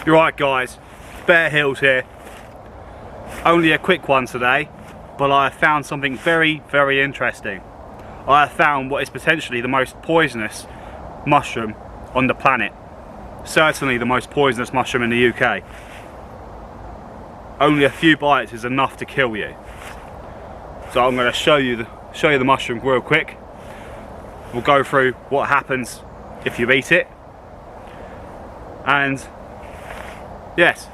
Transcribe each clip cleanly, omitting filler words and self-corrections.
You're right guys, Bear Hills here. Only a quick one today, but I have found something very, very interesting. I have found what is potentially the most poisonous mushroom on the planet. Certainly the most poisonous mushroom in the UK. Only a few bites is enough to kill you. So I'm going to show you the mushroom real quick. We'll go through what happens if you eat it. And yes,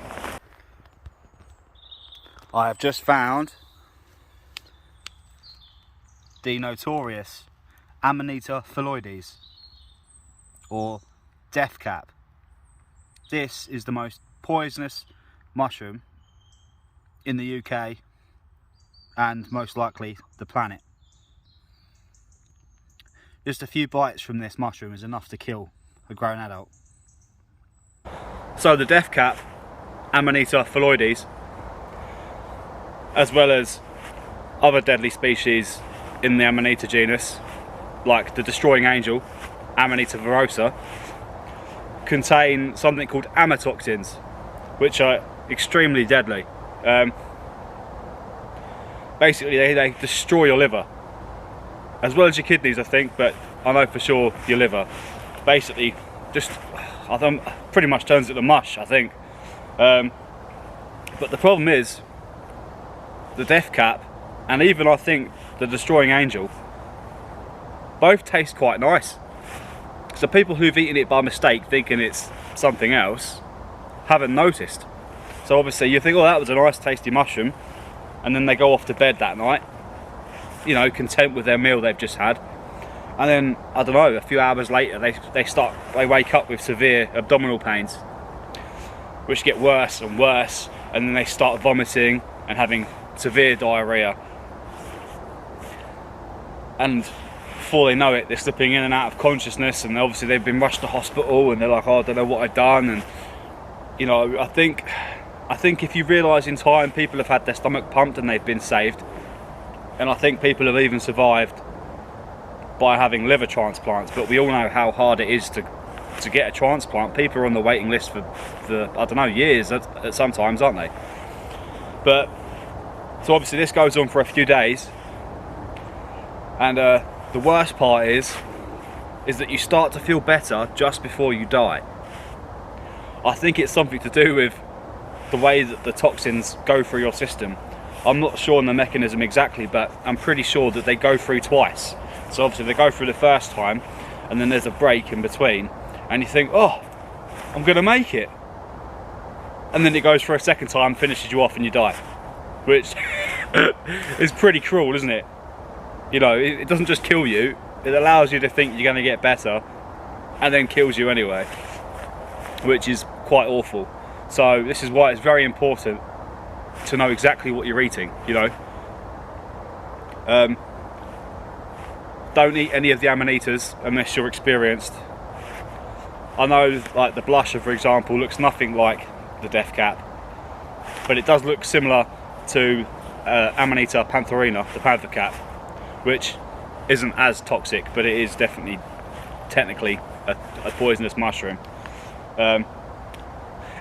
I have just found the notorious Amanita phalloides, or death cap. This is the most poisonous mushroom in the UK and most likely the planet. Just a few bites from this mushroom is enough to kill a grown adult. So the death cap, Amanita phalloides, as well as other deadly species in the Amanita genus, like the destroying angel, Amanita verosa, contain something called amatoxins, which are extremely deadly. Basically they destroy your liver, as well as your kidneys I think, but I know for sure your liver. Basically just pretty much turns it to mush, I think. But the problem is, the death cap and even I think the destroying angel both taste quite nice. So people who've eaten it by mistake thinking it's something else haven't noticed. So obviously you think, oh, that was a nice tasty mushroom, and then they go off to bed that night, you know, content with their meal they've just had, and then I don't know, a few hours later they wake up with severe abdominal pains, which get worse and worse, and then they start vomiting and having severe diarrhea, and before they know it they're slipping in and out of consciousness, and obviously they've been rushed to hospital and they're like, oh, I don't know what I've done. And you know, I think if you realise in time, people have had their stomach pumped and they've been saved, and I think people have even survived by having liver transplants. But we all know how hard it is to get a transplant. People are on the waiting list for I don't know, years at sometimes, aren't they? But so obviously this goes on for a few days, and the worst part is that you start to feel better just before you die. I think it's something to do with the way that the toxins go through your system. I'm not sure on the mechanism exactly, but I'm pretty sure that they go through twice. So obviously they go through the first time, and then there's a break in between, and you think, oh, I'm gonna make it, and then it goes for a second time, finishes you off, and you die, which is pretty cruel, isn't it? You know, it doesn't just kill you, it allows you to think you're gonna get better, and then kills you anyway, which is quite awful. So this is why it's very important to know exactly what you're eating, you know. Don't eat any of the amanitas unless you're experienced. I know, like the blusher for example looks nothing like the death cap, but it does look similar to Amanita pantherina, the panther cap, which isn't as toxic, but it is definitely technically a poisonous mushroom.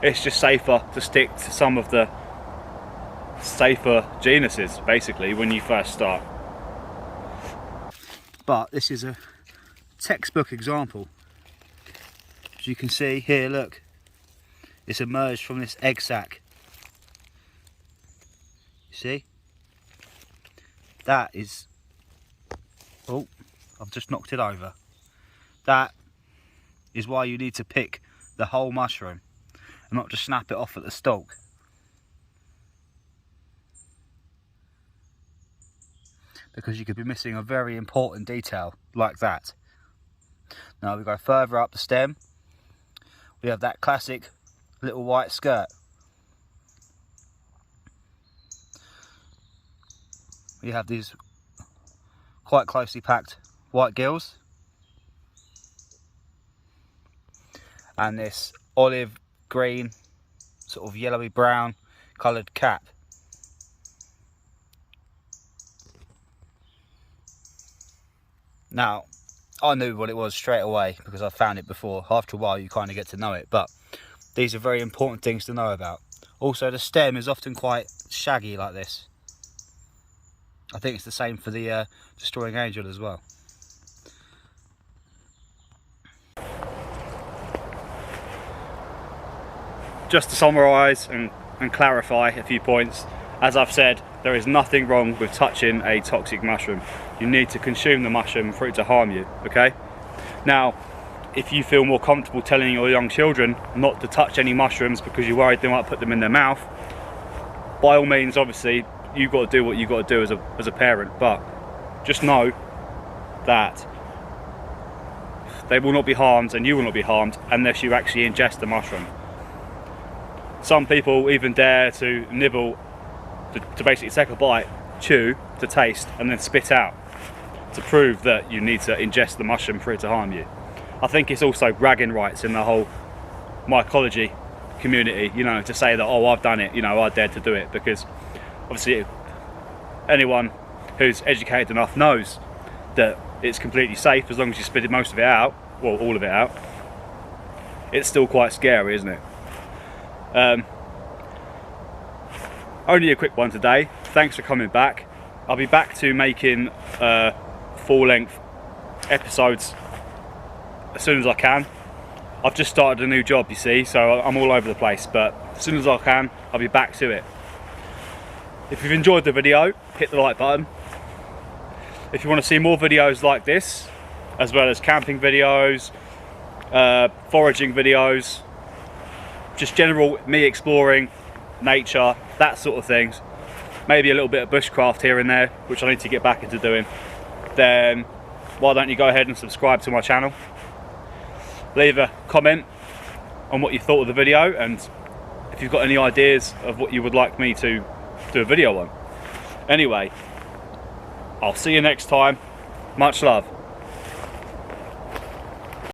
It's just safer to stick to some of the safer genuses basically when you first start. But this is a textbook example. As you can see here, look, it's emerged from this egg sac. You see? That is, oh, I've just knocked it over. That is why you need to pick the whole mushroom and not just snap it off at the stalk. Because you could be missing a very important detail like that. Now we go further up the stem, we have that classic little white skirt. We have these quite closely packed white gills, and this olive green, sort of yellowy brown coloured cap. Now, I knew what it was straight away because I found it before. After a while you kind of get to know it, but These are very important things to know about. Also, the stem is often quite shaggy like this. I think it's the same for the Destroying Angel as well. Just to summarise and clarify a few points, as I've said, there is nothing wrong with touching a toxic mushroom. You need to consume the mushroom for it to harm you, okay? Now, if you feel more comfortable telling your young children not to touch any mushrooms because you're worried they might put them in their mouth, by all means, obviously, you've got to do what you've got to do as a parent, but just know that they will not be harmed and you will not be harmed unless you actually ingest the mushroom. Some people even dare to nibble, to basically take a bite, chew, to taste, and then spit out, to prove that you need to ingest the mushroom for it to harm you. I think it's also bragging rights in the whole mycology community, you know, to say that, oh, I've done it, you know, I dared to do it, because obviously anyone who's educated enough knows that it's completely safe as long as you spit most of it out, well, all of it out. It's still quite scary, isn't it? Only a quick one today. Thanks for coming back. I'll be back to making full-length episodes as soon as I can. I've just started a new job, you see, so I'm all over the place, but as soon as I can, I'll be back to it. If you've enjoyed the video, hit the like button. If you want to see more videos like this, as well as camping videos, foraging videos, just general me exploring nature, that sort of things, maybe a little bit of bushcraft here and there, which I need to get back into doing, then why don't you go ahead and subscribe to my channel, leave a comment on what you thought of the video, and if you've got any ideas of what you would like me to do a video on. Anyway, I'll see you next time. Much love.